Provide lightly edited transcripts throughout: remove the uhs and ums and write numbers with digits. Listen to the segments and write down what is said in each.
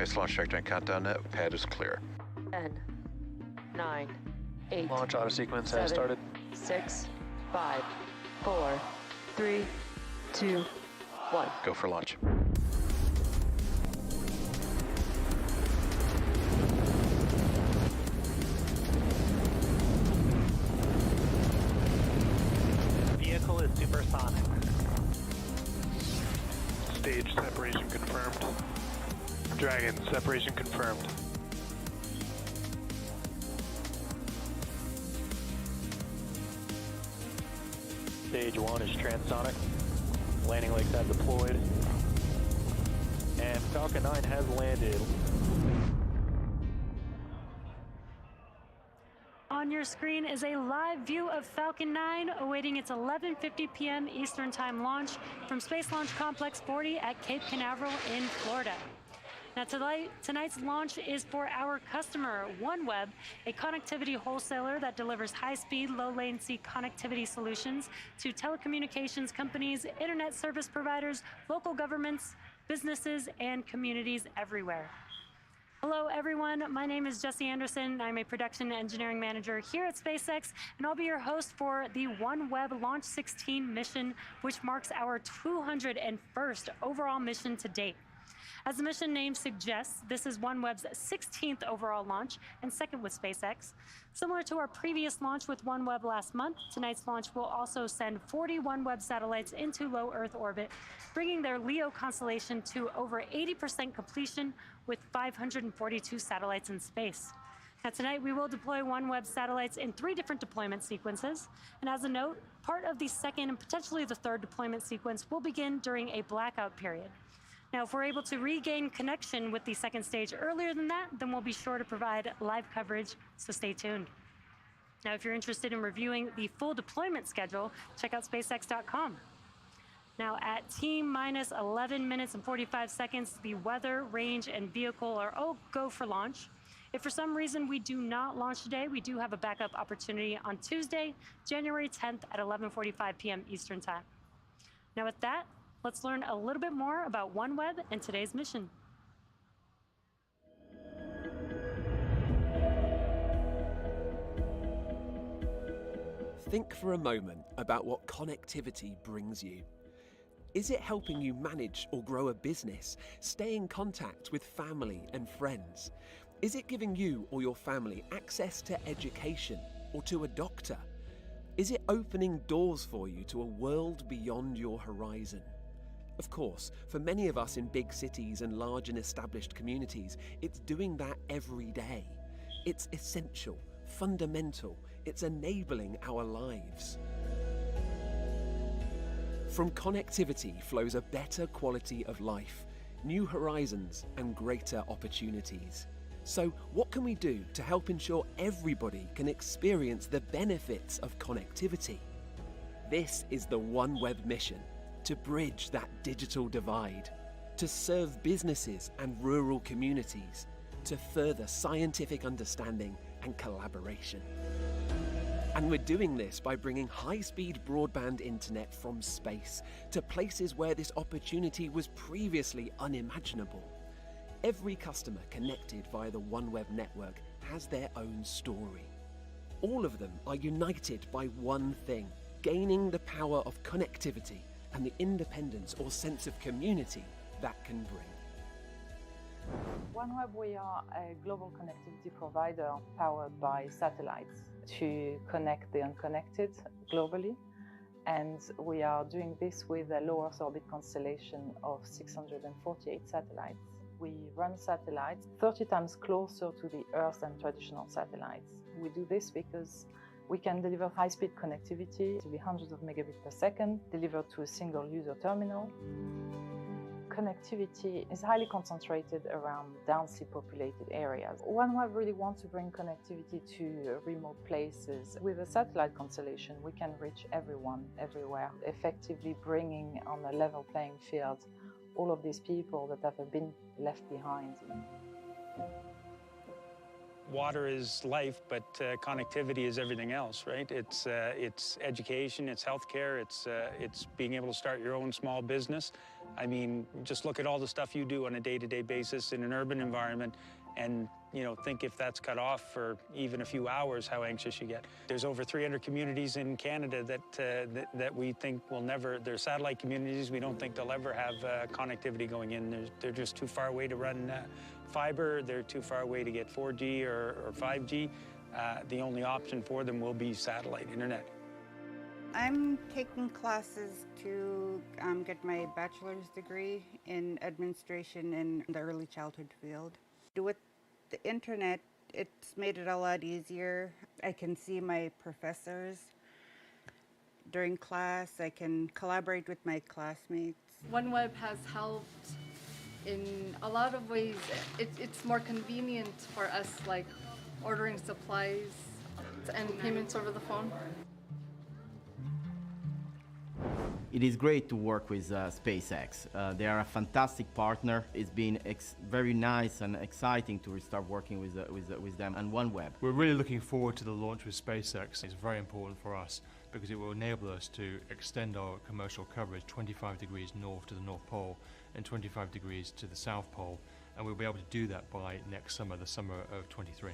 Nice launch trajectory countdown net. Pad is clear. 10, 9, 8. Launch auto sequence has 7, started. 6, 5, 4, 3, 2, 1. Go for launch. Vehicle is supersonic. Stage separation confirmed. Dragon, separation confirmed. Stage 1 is transonic. Landing legs have deployed. And Falcon 9 has landed. On your screen is a live view of Falcon 9 awaiting its 11:50 p.m. Eastern Time launch from Space Launch Complex 40 at Cape Canaveral in Florida. Now tonight's launch is for our customer, OneWeb, a connectivity wholesaler that delivers high-speed, low-latency connectivity solutions to telecommunications companies, internet service providers, local governments, businesses, and communities everywhere. Hello everyone, my name is Jesse Anderson. I'm a production engineering manager here at SpaceX, and I'll be your host for the OneWeb Launch 16 mission, which marks our 201st overall mission to date. As the mission name suggests, this is OneWeb's 16th overall launch and second with SpaceX. Similar to our previous launch with OneWeb last month, tonight's launch will also send 40 OneWeb satellites into low Earth orbit, bringing their LEO constellation to over 80% completion with 542 satellites in space. Now tonight we will deploy OneWeb satellites in 3 different deployment sequences. And as a note, part of the second and potentially the third deployment sequence will begin during a blackout period. Now, if we're able to regain connection with the second stage earlier than that, then we'll be sure to provide live coverage, so stay tuned. Now, if you're interested in reviewing the full deployment schedule, check out SpaceX.com. Now, at T-minus 11 minutes and 45 seconds, the weather, range, and vehicle are all go for launch. If for some reason we do not launch today, we do have a backup opportunity on Tuesday, January 10th at 11:45 p.m. Eastern Time. Now, with that, let's learn a little bit more about OneWeb and today's mission. Think for a moment about what connectivity brings you. Is it helping you manage or grow a business, stay in contact with family and friends? Is it giving you or your family access to education or to a doctor? Is it opening doors for you to a world beyond your horizon? Of course, for many of us in big cities and large and established communities, it's doing that every day. It's essential, fundamental, it's enabling our lives. From connectivity flows a better quality of life, new horizons and greater opportunities. So what can we do to help ensure everybody can experience the benefits of connectivity? This is the OneWeb mission. To bridge that digital divide, to serve businesses and rural communities, to further scientific understanding and collaboration. And we're doing this by bringing high-speed broadband internet from space to places where this opportunity was previously unimaginable. Every customer connected via the OneWeb network has their own story. All of them are united by one thing: gaining the power of connectivity and the independence or sense of community that can bring. OneWeb, we are a global connectivity provider powered by satellites to connect the unconnected globally. And we are doing this with a low Earth orbit constellation of 648 satellites. We run satellites 30 times closer to the Earth than traditional satellites. We do this because we can deliver high-speed connectivity to be hundreds of megabits per second, delivered to a single user terminal. Connectivity is highly concentrated around densely populated areas. OneWeb really wants to bring connectivity to remote places. With a satellite constellation, we can reach everyone, everywhere, effectively bringing on a level playing field all of these people that have been left behind. water is life, but connectivity is everything else, right? It's education, it's healthcare, it's being able to start your own small business. I mean, just look at all the stuff you do on a day-to-day basis in an urban environment, and think if that's cut off for even a few hours, how anxious you get. There's over 300 communities in Canada that we think will never, they're satellite communities, we don't think they'll ever have connectivity going in. They're just too far away to run fiber, they're too far away to get 4G or 5G. The only option for them will be satellite internet. I'm taking classes to get my bachelor's degree in administration in the early childhood field. With the internet, it's made it a lot easier. I can see my professors during class. I can collaborate with my classmates. OneWeb has helped in a lot of ways. It's more convenient for us, like ordering supplies and payments over the phone. It is great to work with SpaceX. They are a fantastic partner. It's been very nice and exciting to start working with them and OneWeb. We're really looking forward to the launch with SpaceX. It's very important for us because it will enable us to extend our commercial coverage 25 degrees north to the North Pole and 25 degrees to the South Pole, and we'll be able to do that by next summer, the summer of 23.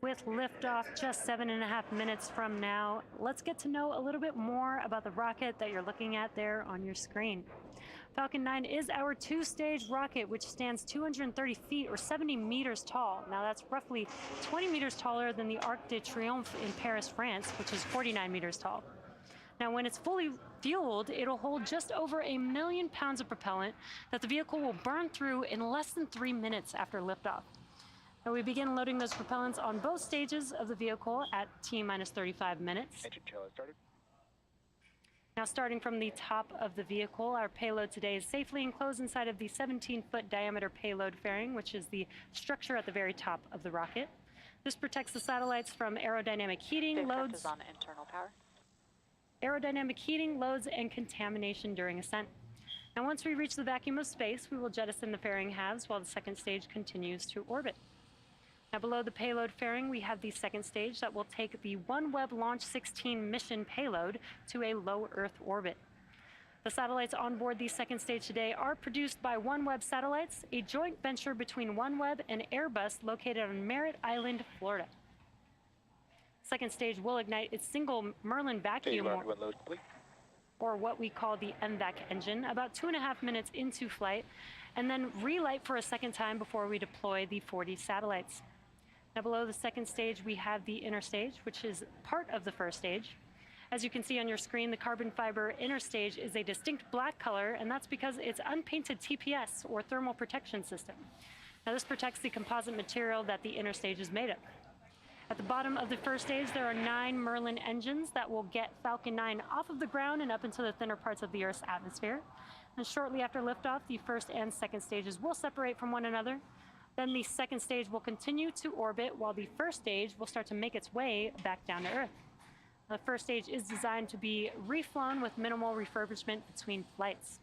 With liftoff just 7.5 minutes from now, let's get to know a little bit more about the rocket that you're looking at there on your screen. Falcon 9 is our two-stage rocket, which stands 230 feet or 70 meters tall. Now that's roughly 20 meters taller than the Arc de Triomphe in Paris, France, which is 49 meters tall. Now when it's fully fueled, it'll hold just over 1 million pounds of propellant that the vehicle will burn through in less than 3 minutes after liftoff. Now we begin loading those propellants on both stages of the vehicle at T-minus 35 minutes. Engine chiller started. Now starting from the top of the vehicle, our payload today is safely enclosed inside of the 17-foot diameter payload fairing, which is the structure at the very top of the rocket. This protects the satellites from aerodynamic heating, loads, is on internal power. Aerodynamic heating, loads, and contamination during ascent. Now once we reach the vacuum of space, we will jettison the fairing halves while the second stage continues to orbit. Now below the payload fairing, we have the second stage that will take the OneWeb Launch 16 mission payload to a low Earth orbit. The satellites on board the second stage today are produced by OneWeb Satellites, a joint venture between OneWeb and Airbus located on Merritt Island, Florida. Second stage will ignite its single Merlin vacuum, or what we call the MVAC engine, about 2.5 minutes into flight, and then relight for a second time before we deploy the 40 satellites. Now below the second stage, we have the inner stage, which is part of the first stage. As you can see on your screen, the carbon fiber inner stage is a distinct black color, and that's because it's unpainted TPS, or thermal protection system. Now this protects the composite material that the inner stage is made of. At the bottom of the first stage, there are 9 Merlin engines that will get Falcon 9 off of the ground and up into the thinner parts of the Earth's atmosphere. And shortly after liftoff, the first and second stages will separate from one another. Then the second stage will continue to orbit while the first stage will start to make its way back down to Earth. The first stage is designed to be reflown with minimal refurbishment between flights.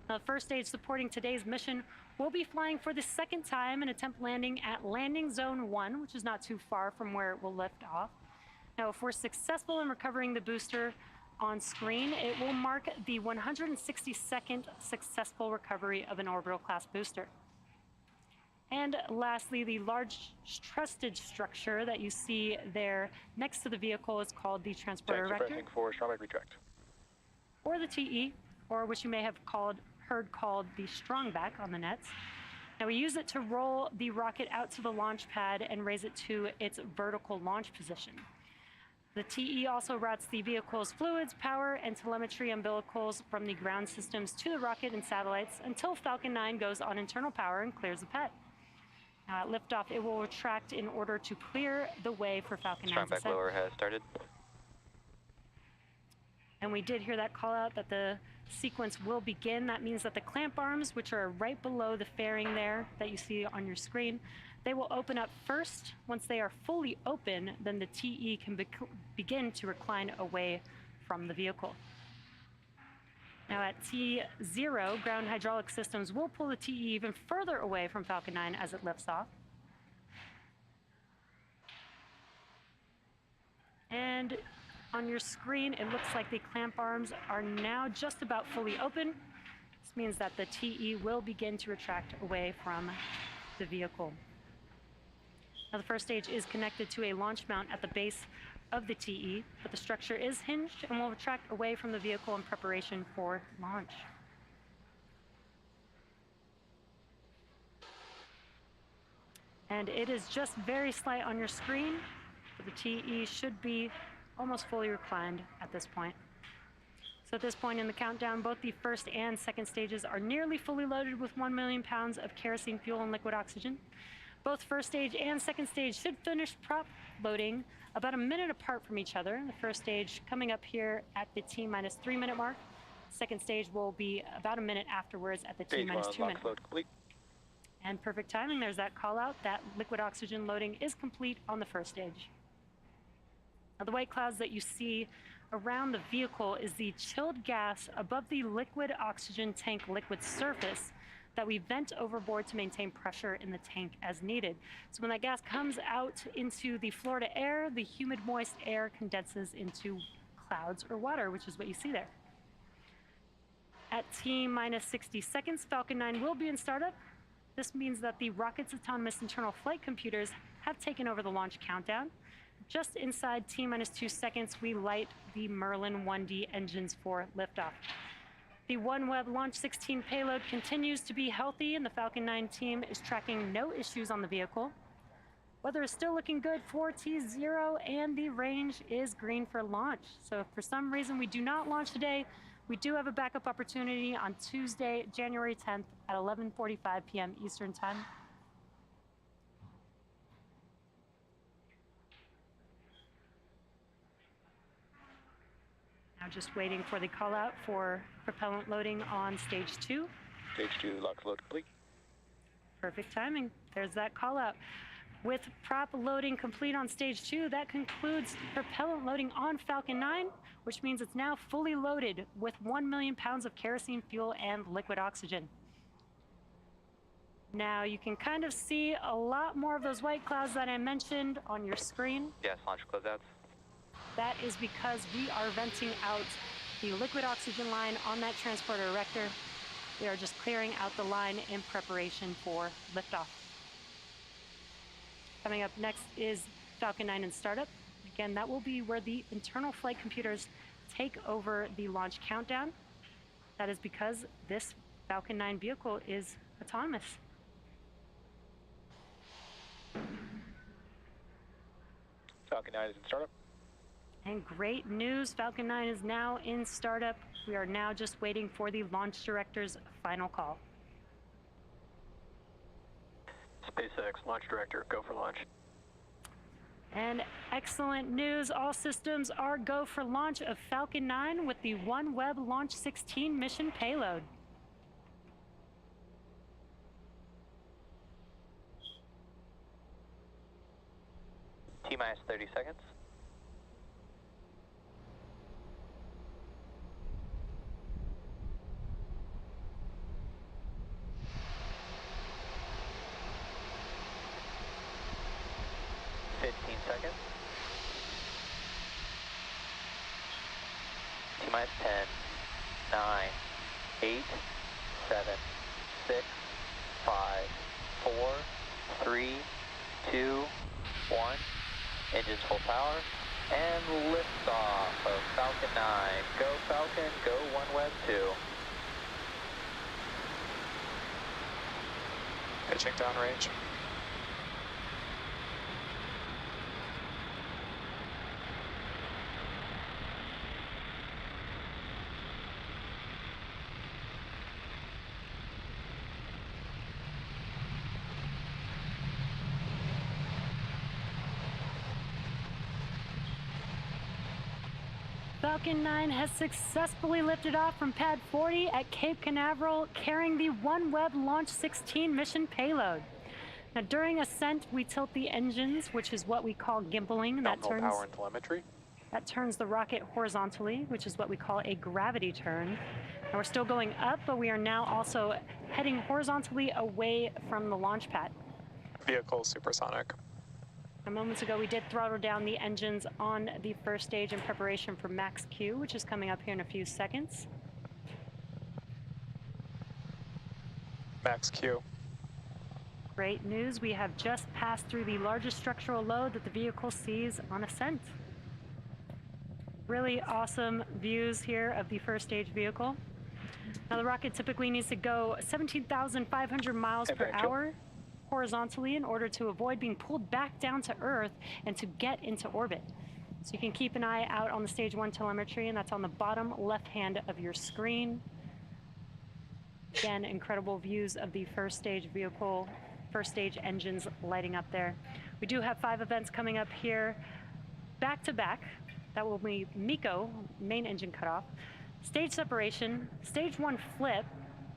The first stage supporting today's mission will be flying for the second time and attempt landing at Landing Zone 1, which is not too far from where it will lift off. Now, if we're successful in recovering the booster on screen, it will mark the 162nd successful recovery of an orbital class booster. And lastly, the large trusted structure that you see there next to the vehicle is called the transporter erector, or the TE, or which you may have heard called the strongback on the nets. Now we use it to roll the rocket out to the launch pad and raise it to its vertical launch position. The TE also routes the vehicle's fluids, power, and telemetry umbilicals from the ground systems to the rocket and satellites until Falcon 9 goes on internal power and clears the pad. Now at liftoff, it will retract in order to clear the way for Falcon 9's Strongback ascent. lower has started. And we did hear that call out that the sequence will begin. That means that the clamp arms, which are right below the fairing there that you see on your screen, they will open up first. Once they are fully open, then the TE can begin to recline away from the vehicle. Now at T0, ground hydraulic systems will pull the TE even further away from Falcon 9 as it lifts off. And on your screen, it looks like the clamp arms are now just about fully open. This means that the TE will begin to retract away from the vehicle. Now the first stage is connected to a launch mount at the base of the TE, but the structure is hinged and will retract away from the vehicle in preparation for launch. And it is just very slight on your screen, but the TE should be almost fully reclined at this point. So at this point in the countdown, both the first and second stages are nearly fully loaded with 1 million pounds of kerosene fuel and liquid oxygen. Both first stage and second stage should finish prop loading about a minute apart from each other. The first stage coming up here at the T-3 minute mark. Second stage will be about a minute afterwards at the T-2 minute mark. And perfect timing, there's that call out. That liquid oxygen loading is complete on the first stage. Now the white clouds that you see around the vehicle is the chilled gas above the liquid oxygen tank liquid surface that we vent overboard to maintain pressure in the tank as needed. So when that gas comes out into the Florida air, the humid, moist air condenses into clouds or water, which is what you see there. At T-60 seconds, Falcon 9 will be in startup. This means that the rocket's autonomous internal flight computers have taken over the launch countdown. Just inside T-2 seconds, we light the Merlin 1D engines for liftoff. The OneWeb Launch 16 payload continues to be healthy, and the Falcon 9 team is tracking no issues on the vehicle. Weather is still looking good for T0, and the range is green for launch. So if for some reason we do not launch today, we do have a backup opportunity on Tuesday, January 10th at 11:45 p.m. Eastern Time. Now just waiting for the call out for propellant loading on stage 2. Stage 2, lock load complete. Perfect timing. There's that call out. With prop loading complete on stage 2, that concludes propellant loading on Falcon 9, which means it's now fully loaded with 1 million pounds of kerosene fuel and liquid oxygen. Now you can kind of see a lot more of those white clouds that I mentioned on your screen. Yes, launch closeouts. That is because we are venting out the liquid oxygen line on that transporter erector. We are just clearing out the line in preparation for liftoff. Coming up next is Falcon 9 in startup. Again, that will be where the internal flight computers take over the launch countdown. That is because this Falcon 9 vehicle is autonomous. Falcon 9 is in startup. And great news, Falcon 9 is now in startup. We are now just waiting for the launch director's final call. SpaceX launch director, go for launch. And excellent news, all systems are go for launch of Falcon 9 with the OneWeb Launch 16 mission payload. T-minus 30 seconds. Seconds. T-minus 10, 9, 8, 7, 6, 5, 4, 3, 2, 1. Engines full power. And liftoff of Falcon 9. Go Falcon, go OneWeb 2. Pitching downrange. Falcon 9 has successfully lifted off from Pad 40 at Cape Canaveral, carrying the OneWeb Launch 16 mission payload. Now, during ascent, we tilt the engines, which is what we call gimbaling. That turns power and telemetry. That turns the rocket horizontally, which is what we call a gravity turn. And we're still going up, but we are now also heading horizontally away from the launch pad. Vehicle supersonic. Moments ago, we did throttle down the engines on the first stage in preparation for max Q, which is coming up here in a few seconds. Max Q. Great news, we have just passed through the largest structural load that the vehicle sees on ascent. Really awesome views here of the first stage vehicle. Now the rocket typically needs to go 17,500 miles per hour horizontally in order to avoid being pulled back down to Earth and to get into orbit. So you can keep an eye out on the stage 1 telemetry, and that's on the bottom left hand of your screen. Again, incredible views of the first stage vehicle, first stage engines lighting up there. We do have 5 events coming up here back to back. That will be MECO, main engine cutoff, stage separation, stage 1 flip,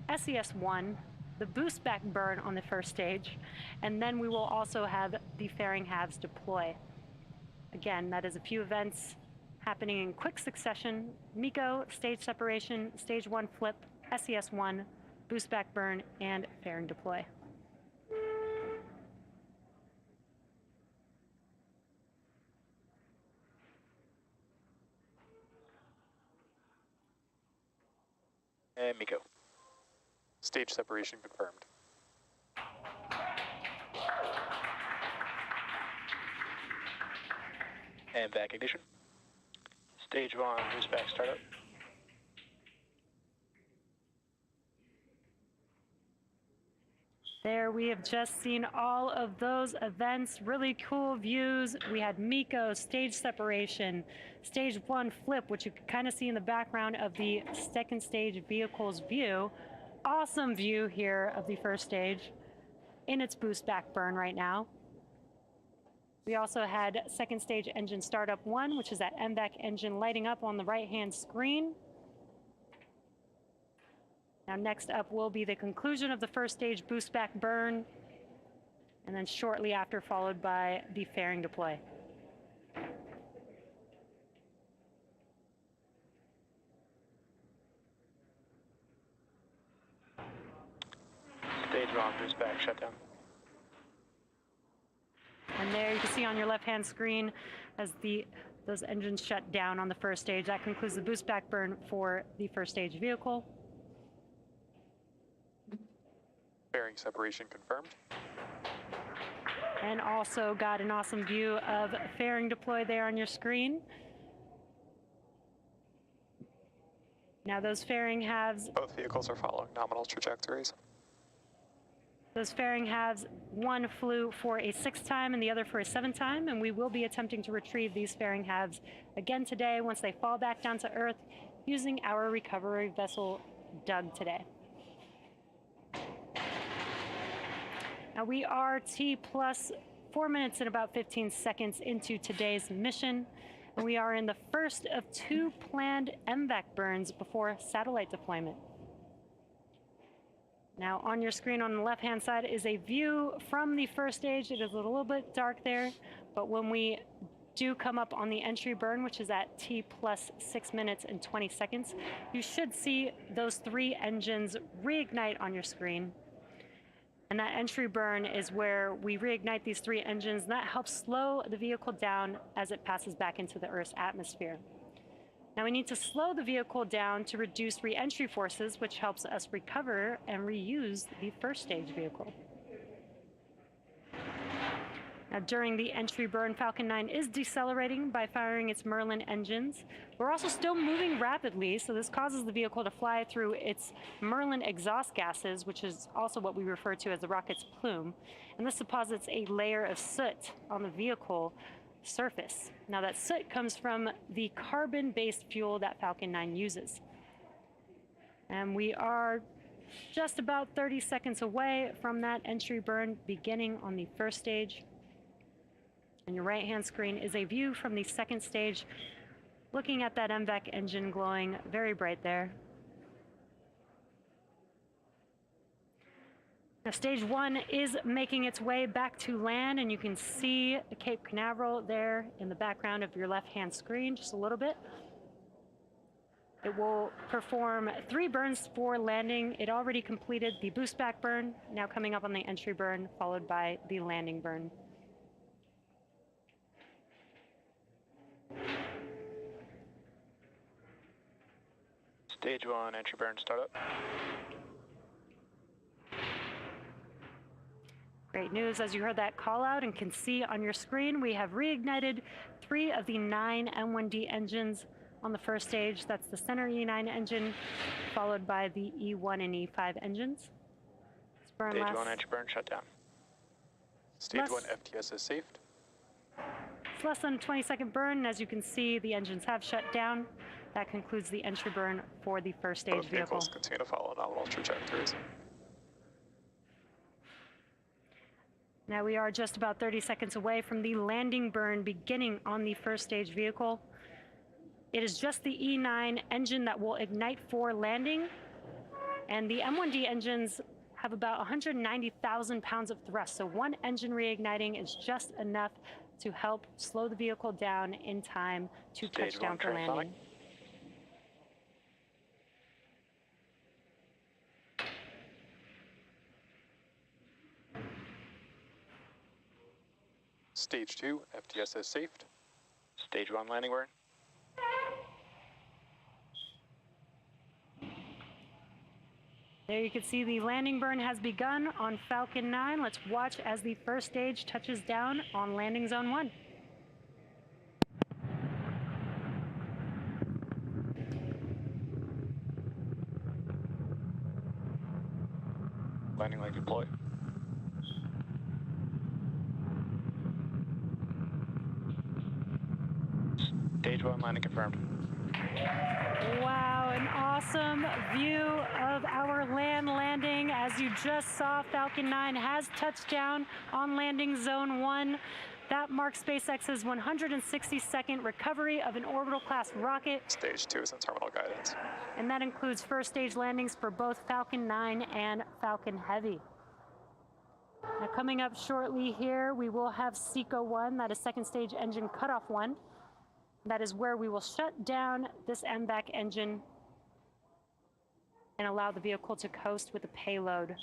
SES-1, the boost back burn on the first stage, and then we will also have the fairing halves deploy. Again, that is a few events happening in quick succession: MECO, stage separation, stage 1 flip, SES-1, boost back burn, and fairing deploy. And MECO. Stage separation confirmed. And back ignition. Stage 1, boost back startup. There we have just seen all of those events, really cool views. We had MECO, stage separation, stage 1 flip, which you can kind of see in the background of the second stage vehicle's view. Awesome view here of the first stage in its boost back burn right now. We also had second stage engine startup 1, which is that MVAC engine lighting up on the right-hand screen. Now next up will be the conclusion of the first stage boost back burn, and then shortly after followed by the fairing deploy. Stage 1, boost back shutdown. And there you can see on your left-hand screen as those engines shut down on the first stage. That concludes the boost back burn for the first stage vehicle. Fairing separation confirmed. And also got an awesome view of fairing deploy there on your screen. Now those fairing halves... Both vehicles are following nominal trajectories. Those fairing halves, one flew for a 6th time and the other for a 7th time, and we will be attempting to retrieve these fairing halves again today once they fall back down to Earth using our recovery vessel, Doug, today. Now we are T plus 4 minutes and about 15 seconds into today's mission, and we are in the first of 2 planned MVAC burns before satellite deployment. Now on your screen on the left-hand side is a view from the first stage. It is a little bit dark there, but when we do come up on the entry burn, which is at T plus 6 minutes and 20 seconds, you should see those 3 engines reignite on your screen. And that entry burn is where we reignite these 3 engines, and that helps slow the vehicle down as it passes back into the Earth's atmosphere. Now we need to slow the vehicle down to reduce re-entry forces, which helps us recover and reuse the first stage vehicle. Now during the entry burn, Falcon 9 is decelerating by firing its Merlin engines. We're also still moving rapidly, so this causes the vehicle to fly through its Merlin exhaust gases, which is also what we refer to as the rocket's plume. And this deposits a layer of soot on the vehicle surface. Now that soot comes from the carbon-based fuel that Falcon 9 uses. And we are just about 30 seconds away from that entry burn beginning on the first stage. And your right-hand screen is a view from the second stage, looking at that MVAC engine glowing very bright there. Now Now, stage 1 is making its way back to land, and you can see Cape Canaveral there in the background of your left-hand screen just a little bit. It will perform 3 burns for landing. It already completed the boost back burn, now coming up on the entry burn, followed by the landing burn. Stage 1, entry burn startup. Great news, as you heard that call out and can see on your screen, we have reignited 3 of the 9 M1D engines on the first stage. That's the center E9 engine, followed by the E1 and E5 engines. Stage 1, entry burn shut down. Stage 1, FTS is saved. It's less than a 20-second burn, and as you can see, the engines have shut down. That concludes the entry burn for the first stage Both vehicle. vehicles continue to follow nominal trajectories. Now we are just about 30 seconds away from the landing burn beginning on the first stage vehicle. It is just the E9 engine that will ignite for landing, and the M1D engines have about 190,000 pounds of thrust, so one engine reigniting is just enough to help slow the vehicle down in time to touch down for landing. Stage 2, FTS is saved. Stage 1, landing burn. There you can see the landing burn has begun on Falcon 9. Let's watch as the first stage touches down on landing zone 1. Landing leg deployed. Stage 1, landing confirmed. Wow, an awesome view of our landing. As you just saw, Falcon 9 has touched down on landing zone 1. That marks SpaceX's 162nd recovery of an orbital class rocket. Stage 2 is in terminal guidance. And that includes first stage landings for both Falcon 9 and Falcon Heavy. Now coming up shortly here, we will have SECO 1, that is second stage engine cutoff 1. That is where we will shut down this MVAC engine and allow the vehicle to coast with the payload.